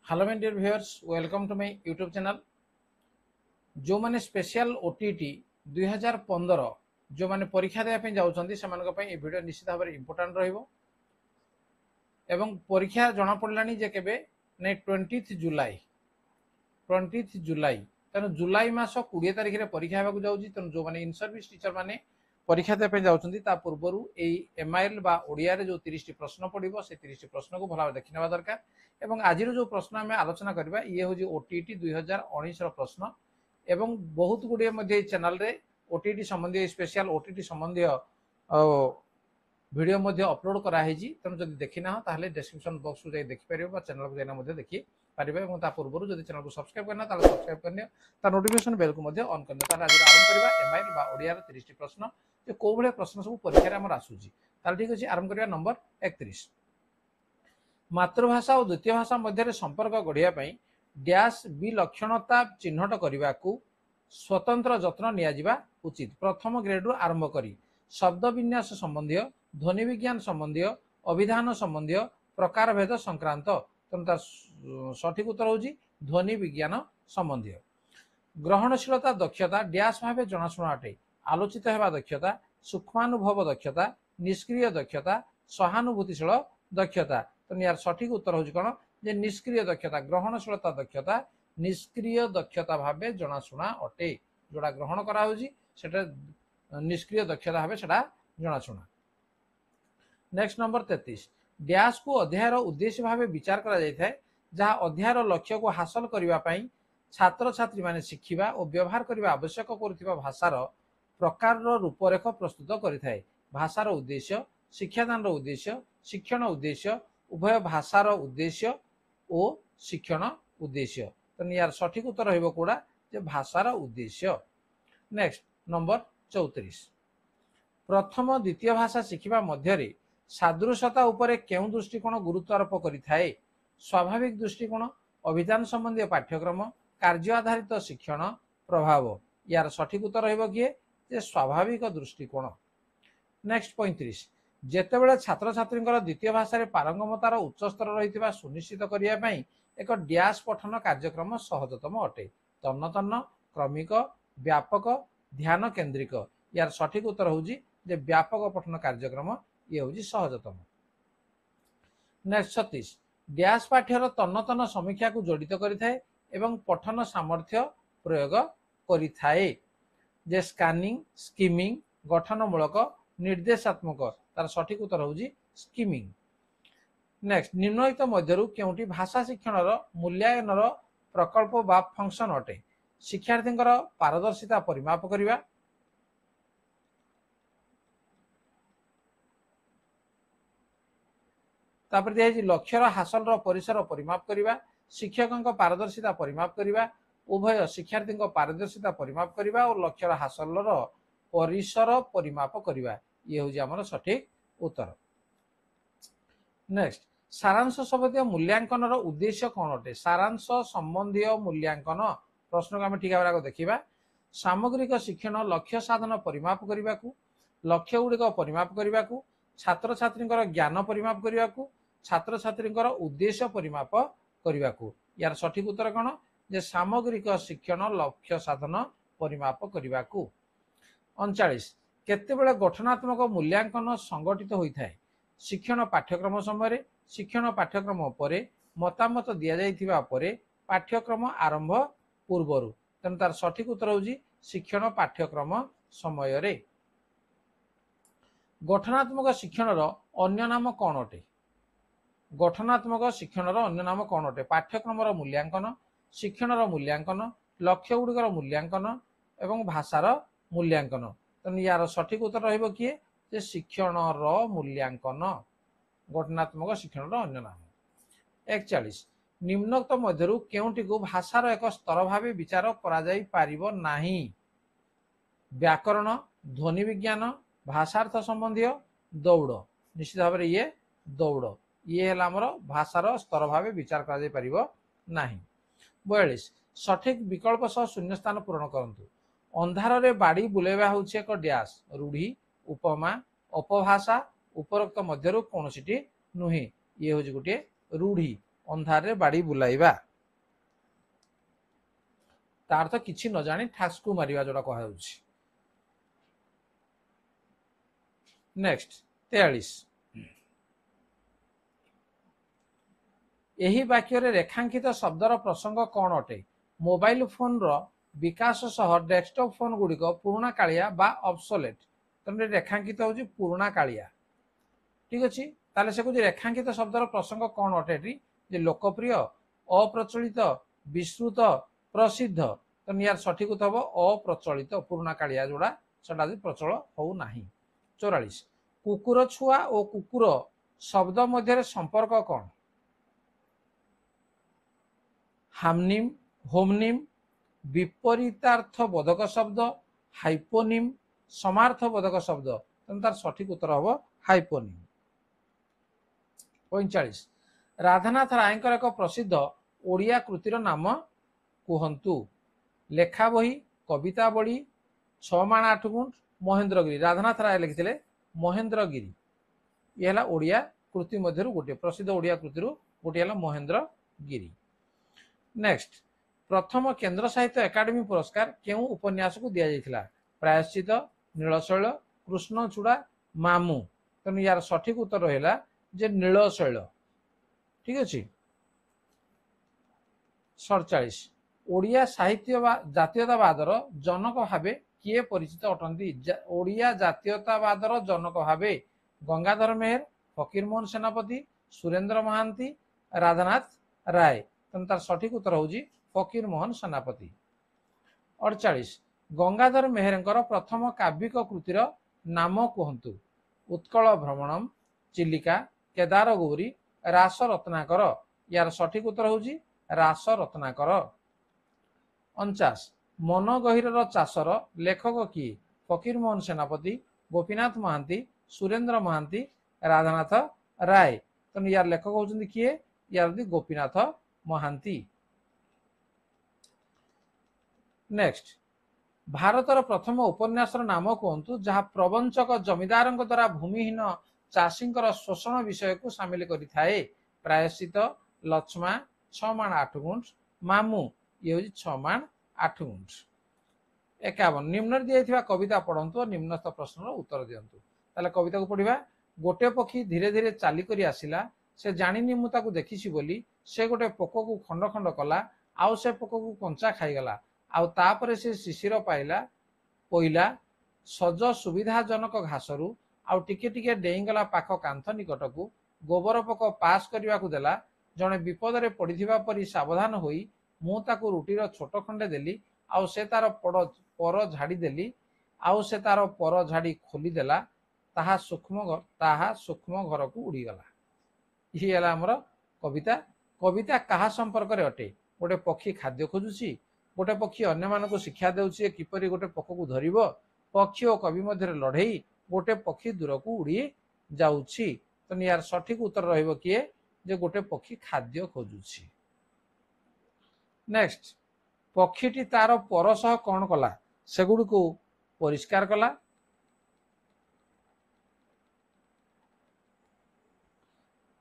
Hello my dear viewers, welcome to my YouTube channel. जो माने special OTT 2015 जो माने परीक्षा देया पे जाउछंती सेमानक पई ए वीडियो निश्चित भाबरे इंपोर्टेंट रहइबो एवं परीक्षा जणा पडलानी जे केबे नै 20 जुलाई तनो जुलाई मास 20 तारिख रे परीक्षा हेबाकू जाउची। तनो जो माने इन सर्विस टीचर माने परीक्षा दे पे जाउछंती ता पूर्वरु एई एमआईएल बा ओडिया रे जो 30 टी प्रश्न पडिबो से 30 टी प्रश्न को भला देखिनबा दरकार। एवं आज जो प्रश्न आम आलोचना करबा ये होजी ओटीटी 2019 रो प्रश्न एवं बहुत गुडे मध्ये चैनल रे ओटीटी संबंधी स्पेशल ओटीटी संबंधी वीडियो मध्ये अपलोड करा हेजी। तनो जदि देखिना हो ताहले डिस्क्रिप्शन बॉक्स को जाई देखि परिबो बा चैनल को जाइना मध्ये देखि पारिबे एवं ता पूर्वरु जदि चैनल को सब्सक्राइब करना ताले सब्सक्राइब करनियो ता नोटिफिकेशन बेल को मध्ये ऑन करनियो। ताले आज आरंभ करबा एमआईएल बा ओडिया रे 30 टी प्रश्न जे को भले प्रश्न सब परीक्षा रे हमर आसुजी। ताले ठीक अछि, आरंभ करबा नंबर 31। मातृभाषा और द्वितीय भाषा मध्य संपर्क गढ़िया डैश विलक्षणता चिन्हट करने को स्वतंत्र जत्न नियाजिबा उचित। प्रथम ग्रेड रु आरंभ करी शब्द विन्यास संबंधी, ध्वनि विज्ञान संबंधी, अभिधान संबंधी, प्रकार भेद संक्रांत तार सठिक उत्तर होची ध्वनि विज्ञान संबंधी। ग्रहणशीलता दक्षता डैश भाव जनाशुना अटे। आलोचित हेबा दक्षता, सूक्ष्मानुभव दक्षता, निष्क्रिय दक्षता, सहानुभूतिशील दक्षता। तो यार सठिक उत्तर होची कोन जे निष्क्रिय दक्षता। ग्रहणशीलता दक्षता निष्क्रिय दक्षता भाबे जनाशुना अटे। जोड़ा ग्रहण करा होची सेटा निष्क्रिय दक्षता भाबे सेटा जनाशुना। Next number 33। डैश को अध्यायर उद्देश्य भाबे विचार करा जाय थाए जहा अध्यायर लक्ष्य को हासिल करिवा पई छात्र छात्री माने शिखिबा और व्यवहार करिवा आवश्यक करुथिबा भाषार प्रकार रूपरेख प्रस्तुत करिथाए। भाषार उद्देश्य, शिक्षादान उद्देश्य, शिक्षण उद्देश्य, उभय भाषार उद्देश्य और शिक्षण उद्देश्य। तो यार सठिक उत्तर रहिबो कोडा जे भाषार उद्देश्य। Next number 34। प्रथम द्वितीय भाषा शिखिबा मध्यरे सादृश्यता उपरे केउ दृष्टिकोण गुरुत्व आरोप करिथाए? स्वाभाविक दृष्टिकोण, अभिधान संबंधी पाठ्यक्रम, कार्य आधारित शिक्षण, प्रभाव। यार सठिक उत्तर रहिबो किए जे स्वाभाविक दृष्टिकोण। नेक्स्ट 35। जेतेबेले छात्र छात्री द्वितीय भाषा पारंगमतार उच्च स्तर रही सुनिश्चित करने एक डैश पठन कार्यक्रम सहजतम अटे। तन्न तन्न, क्रमिक, व्यापक, ध्यान केन्द्रिक। यार सठिक उत्तर होजी जे व्यापक पठन कार्यक्रम ये होजी सहजतम। नेक्स्ट 36। डैश पाठ्यर तन्न तन्न समीक्षा को जड़ित करिथाए एवं पठन सामर्थ्य प्रयोग करिथाए। जे स्कैनिंग, स्कीमिंग, गठनमूलक, निर्देशात्मक। तार सठिक उत्तर होजी स्कीमिंग। नेक्स्ट निम्नलिखित मध्यरु केउटी भाषा शिक्षणर मूल्यांकनर प्रकल्प बा फंक्शन अटे? शिक्षार्थींकर पारदर्शिता परिमाप करिवा, तापर दिया है लक्ष्यर हासिल परिसर परिमाप करिवा, शिक्षकों पारदर्शिता परिमाप करिवा, उभय शिक्षार्थी पारदर्शिता परिमाप करिवा और लक्ष्यर हासिल परिसर परिमाप करिवा। ये होजी हमर सठिक उत्तर। नेक्स्ट सारांश संबंधी मूल्यांकन उद्देश्य कौन अटे? सारांश संबंधी मूल्यांकन प्रश्न को आम ठीक भाव देखा। सामग्रिक शिक्षण लक्ष्य साधन परिमाप करने को, लक्ष्य गुड़िक परिमाप करने को, छात्र छात्री ज्ञान परिमाप करने को, छात्र छात्री उद्देश्य परिमाप करने को। यार सठिक उत्तर कौन जे सामग्रिक शिक्षण लक्ष्य साधन परिमाप करने को। 39। केतेबेले गठनात्मक मूल्यांकन संगठित होता है? शिक्षण पाठ्यक्रम समय, शिक्षण पाठ्यक्रम परे, मतामत दि जाइथिबा परे, पाठ्यक्रम आरंभ पूर्वरु। तेणु तार सठिक उत्तर होजी शिक्षण पाठ्यक्रम समय रे। गठनात्मक शिक्षणर अन्य नाम कौन अटे? गठनात्मक शिक्षणर अन्य नाम कौन अटे? पाठ्यक्रम मूल्यांकन, शिक्षणर मूल्यांकन, लक्ष्य गुड़िकर मूल्यांकन एवं भाषार मूल्यांकन। तेणु यार सठिक उत्तर रहिबो किए जे शिक्षणर मूल्यांकन। गठनात्मक शिक्षणर अन्य नाम। 41। निम्नोक्त मध्यरु केउटी को भाषार एक स्तर भावे विचार करा जाई पारिबो नाही? व्याकरण, ध्वनि विज्ञान, भाषार्थ संबंधी, दौड़। निश्चित भाव ये दौड़ ये है आमर भाषार स्तर भावे विचार करा जाई पारिबो नाही। 42। सठिक विकल्प सह शून्य स्थान पूरण करंतु। अंधार रे बाड़ी बुलेबा होछि एक डैश रूढ़ी, उपमा, अपभाषा, उपरोक्त मध्यरु कोनोसीटी नुहे। ये होछि गोटे रूढ़ी। अंधारे बाड़ी बुलाइबा तार तो किसी न जानी ठासकु मारिबा जोड़ा कहा नेक्स्ट 43 यही वाक्य रेखांकित शब्दर प्रसंग कौन अटे मोबाइल फोन रो विकास सह डेस्कटॉप फोन गुड़िक पुराणा कालिया बा ऑब्सोलेट तेणु रेखांकित होची पुराणा कालिया ठीक अच्छे ताले से कुछ रेखांकित शब्दर प्रसंग कौन अटे जे लोकप्रिय अप्रचलित विस्तृत प्रसिद्ध तो यार सठिक उत्तर हम अप्रचलित पुराणा कालिया जोड़ा सेटा प्रचल हो नाही 44 कुकुर छुआ और कुकुर शब्द मध्य संपर्क कौन हामनिम होमनिम विपरीतार्थ बोधक शब्द हाइपोनिम समार्थ बोधक शब्द तेणु तार सठिक उत्तर हम हाइपोनिम 45 राधानाथ रायकर एक प्रसिद्ध ओडिया कृतिर नाम कुहंतु लेखा बही कविता बड़ी छमाण आठ गुंठ महेंद्रगिरी राधानाथ राय लिखिते महेंद्रगिरी ये है ओडिया कृति मध्य गोटे प्रसिद्ध ओडिया कृति गोटे है महेंद्रगिरी नेक्स्ट प्रथम केंद्र साहित्य एकाडेमी पुरस्कार केउ उपन्यास को दिया जाइथिला प्रायश्चित नीलशैल कृष्णचूड़ा मामू तेणु यार सठिक उत्तर रहा जे नीलशैल ठीक अच्छे 47 ओडिया साहित्य जातीयतावादर जनक भावे किए परिचित अटंती ओडिया जातीयतावादर जनक भावे गंगाधर मेहर फकीरमोहन सेनापति सुरेंद्र महांती राधानाथ राय तेणु तार सठिक उत्तर होची फकीरमोहन सेनापति 48 गंगाधर मेहर प्रथम काव्यिक कृतिर नाम कहतु उत्कल भ्रमणम चिलिका केदार गौरी रास रत्नाकर यार सठिक उत्तर होची रास रत्नाकर 49 मन गहिर चाषर लेखक किए फकीरमोहन सेनापति गोपीनाथ महांती सुरेंद्र महांती राधानाथ राय तेणु यार लेखक होचंदी किए यार गोपीनाथ महांती नेक्स्ट भारतर प्रथम उपन्यासर नाम कहतु जहाँ प्रवंचक जमीदार द्वारा भूमिहीन चाषी शोषण विषय को सामिल करिथाए प्रायश्चित लक्ष्मा छमाण आठ गुंठ मामू ये हूँ छमाण आठ गुंठ 51 निम्न दिया कविता पढ़ंतु और निम्नस्थ प्रश्न उत्तर दिंतु ताले कविता को पढ़ा गोटे पक्षी धीरे धीरे चालिक आसला से जानी मुझे देखी बोली से गोटे पोक को खंड खंड कला आउ से पोक को कंचा खाईगला आउे से शिशिर पाइला पइला सज सुविधाजनक घासरू आउ टिके टिके डेईगला पाख कांथ निकट को गोबर पोक पास करने को देला जड़े विपद पड़िथिबा परी सावधान होई मु ताकू रुटीर छोट खंडे देली आउ से तार पर झाड़ी देली आउ से तार पर झाड़ी खोलीदेला ताहा सूक्ष्म घर को उड़ीगला ये है आमर कविता कविता कहा संपर्क रे अटे गोटे पक्षी खाद्य खोजुची गोटे पक्षी अन्य मानक शिक्षा देउची किपरि गोटे पोक को धरिबो पक्षी और कवि मध्य लड़ई गोटे पक्षी दूर को उड़ी जाउची तो यार सठिक उत्तर रहिबो किए जे गोटे पक्षी खाद्य खोजुची नेक्स्ट पक्षीटी तार परसह कौन कला सेगुड़ को परिष्कार कला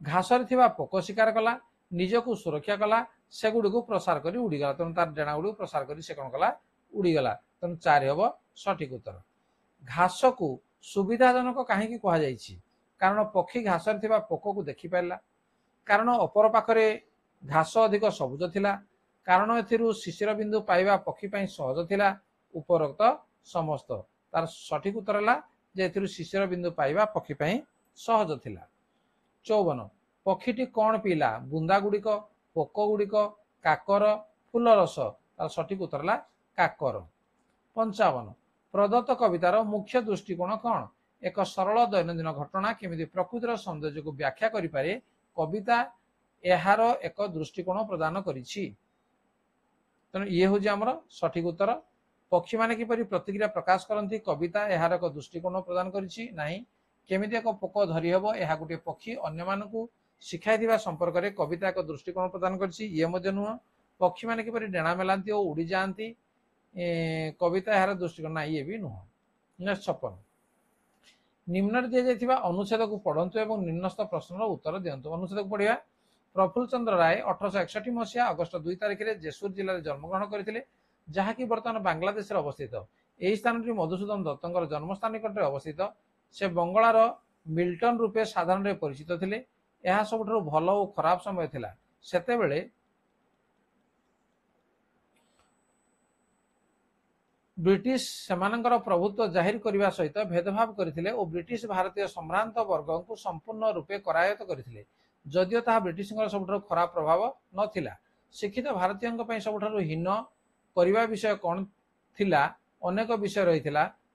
घासरे थिबा पोक शिकार कला निजको सुरक्षा कला सेगुड़ को प्रसार करी उड़ीगला तेणु तार डेणा गुड़ प्रसार करी से कौन कला उड़ीगला तेणु 4 हम सठिक उत्तर घास को सुविधाजनक कहीं कहुई कारण पक्षी घासरे थिबा पोक को देखी पारा कारण अपर पाखरे घास अधिक सबुज थिला कारण एथिरु शिशिर बिंदु पाइबा पक्षी पाई सहज थिला उपरोक्त समस्त तार सठिक उत्तर है जे एथिरु शिशिर बिंदु पाइबा पक्षी पाई सहज थिला 54 पक्षीटी कौन पीला बुंदा गुड़िक पोक गुड़िक काकर फूल रस तार सठिक उत्तर है काकर 55 प्रदत्त कवितार मुख्य दृष्टिकोण कौन एक सरल दैनंदिन घटना केमिति प्रकृतिर सौंदर्य को व्याख्या करिपारे कविता एहार एक दृष्टिकोण प्रदान करिछि तेणु ये हूँ आमर सठिक उत्तर पक्षी माने किपरि प्रतिक्रिया प्रकाश करती कविता एहार एक दृष्टिकोण प्रदान करिछि नाही केमिति एक पोक धरी हेबो एहा गोटे पक्षी अन्य मानकु शिखाइथिबा संपर्क रे कविता एक दृष्टिकोण प्रदान करिछि ये मध्ये नुह पक्षी माने किपरि डेणा मेलांती और उड़ी जाती कविता एहार दृष्टिकोण ना ये भी नुह नेक्स्ट 56 निम्न दिया जाइथिबा अनुच्छेद को पढ़ंतु एवं निम्नस्थ प्रश्नर उत्तर दियंतु अनुच्छेद को पढ़िया प्रफुल्ल चंद्र राय 1861 मसीहा अगस्ट 2 तारिख में जेसूर जिले में जन्मग्रहण करते जहाँकि बर्तमान बांग्लादेश अवस्थित यही स्थान मधुसूदन दत्तर जन्मस्थान निकट अवस्थित से बंगलार मिल्टन रूपे साधारण परिचित थे यह सब भल और खराब समय थिला सेतेबेले ब्रिटिश सेमानंकर प्रभुत्व जाहिर करने सहित भेदभाव करथिले और ब्रिटिश भारतीय सम्भ्रांत वर्ग को संपूर्ण रूपे करायत्त करथिले जदियो ताहा ब्रिटिश सबुठारु खराब प्रभाव नथिला शिक्षित भारतीय सबुठारु हीन करने विषय कौन थिला अनेक विषय रही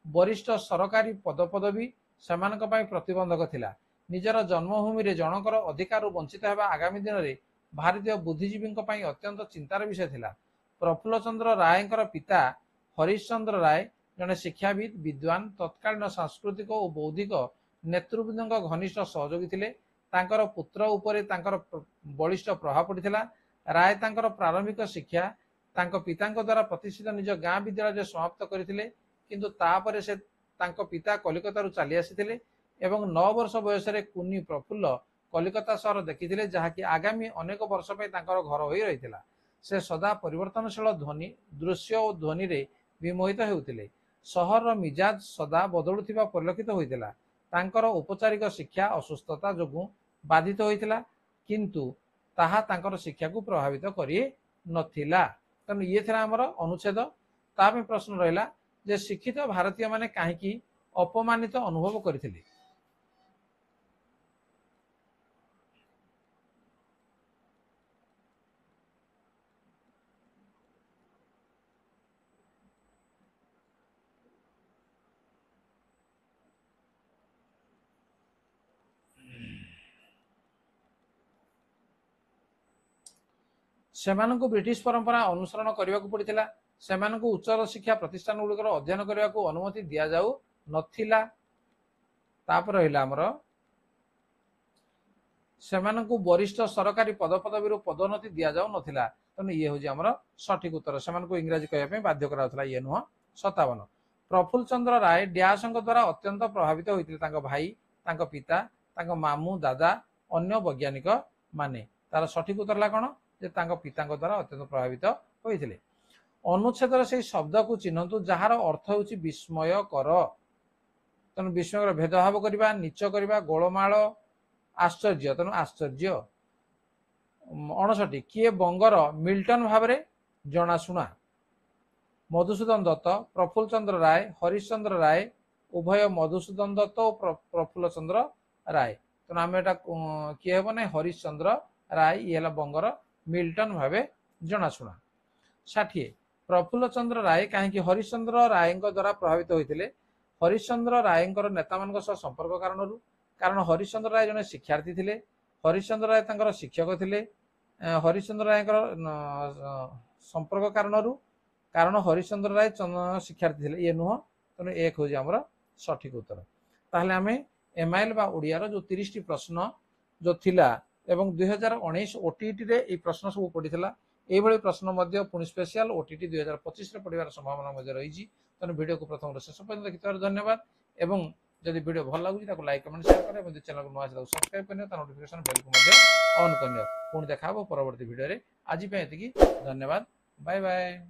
वरिष्ठ सरकारी पदपदवी सेमानक पई प्रतिबंधक थिला निजर जन्मभूमि रे जनकर अधिकार वंचित हेबा आगामी दिन में भारतीय बुद्धिजीवी अत्यंत चिंतार विषय थिला प्रफुल्ल चंद्र रायंकर पिता हरिश्चंद्र राय जड़े शिक्षाविद विद्वान तत्कालीन सांस्कृतिक और बौद्धिक नेतृवृंद घनिष्ठ सहयोगी थे तांकर पुत्र उपरे तांकर बलिष्ठ प्रभाव पड़ा राय तांकर प्रारंभिक शिक्षा तांको पिता द्वारा प्रतिष्ठित निज गाँ विद्यालय समाप्त करथिले किंतु तापरे से तांको पिता कलिकता चली आसीथिले एवं 9 वर्ष बयस कुनी प्रफुल्ल कलिकता सहर देखिथिले जहाँकि आगामी अनेक वर्ष पे तांकर घर होई रहिथिला से सदा परिवर्तनशील ध्वनि दृश्य और ध्वनि रे विमोहित हेउथिले सहर मिजाज सदा बदलुथिबा परिलक्षित होइथिला तांकर औपचारिक शिक्षा असुस्थता जोगु बाधित होइथिला किंतु ताहा तांकर शिक्षा को प्रभावित करि नथिला तेणु ये थिला हमर अनुच्छेद तामे प्रश्न रहिला जे शिक्षित भारतीय माने काहेकि अपमानित अनुभव करथिले सेमानंकु ब्रिटिश परंपरा अनुसरण करने को पड़ता सेमानंकु उच्च शिक्षा प्रतिष्ठान गुड़िकर अध्ययन करने को अनुमति दि जाऊ नथिला तापर रहिला हमर सेमानंकु वरिष्ठ सरकारी पदपदवी पदोन्नति दि जाऊ नथिला तेणु ये हूँ हमर सठिक उत्तर सेमानंकु इंग्राजी कहया बाध्य कराउथला ये नुह 57 प्रफुल्ल चंद्र राय डैशଙ୍କ द्वारा अत्यंत प्रभावित होइतिले तांको भाई तांको पिता तांको मामू दादा अन्य वैज्ञानिक माने तार सठिक उत्तर ला कोन जे तांको पिताଙ୍କ द्वारा अत्यंत प्रभावित होइतिले अनुच्छेदर से शब्द को चिन्हतु जार अर्थ होउची विस्मयकर तेणु विस्मयकर भेदभाव करबा नीच करबा गोलमाल आश्चर्य तेणु आश्चर्य 59 किए बंगर मिल्टन भाव में जनाशुना मधुसूदन दत्त प्रफुल्ल चंद्र राय हरिश्चंद्र राय उभय मधुसूदन दत्त और प्रफुल्ल चंद्र राय तेणु आम एटा किए हेब ना हरिश्चंद्र राय ये बंगर मिल्टन भावे जनाशुना 60 प्रफुल्ल चंद्र राय कहीं हरिश्चंद्र राय द्वारा प्रभावित होते हरिश्चंद्र राय नेता मान संपर्क कारण हरिश्चंद्र राय जड़े शिक्षार्थी थे हरिश्चंद्र राय तर शिक्षक थे हरिश्चंद्र राय संपर्क कारण हरिश्चंद्र राय शिक्षार्थी थे ये नुह तेणु एक हूँ आम सठिक उत्तर ताहले आम एमआईएल बा ओडियार जो 30 प्रश्न जो थिला एवं 2019 ओटीटी रे ए प्रश्न सब पड़ीला ये प्रश्न पुणी स्पेशल ओटीटी 2025 पढ़ार संभावना रही तेणु वीडियो को प्रथम शेष पर्यटन देखिथार धन्यवाद एवं जदि वीडियो भल लगुच लाइक कमेंट शेयर करें चैनल को नुआ सब्सक्राइब करने नोटिफिकेशन बेल को ऑन करने पुणी देखा परवर्ती वीडियो रे आज धन्यवाद बाय बाय।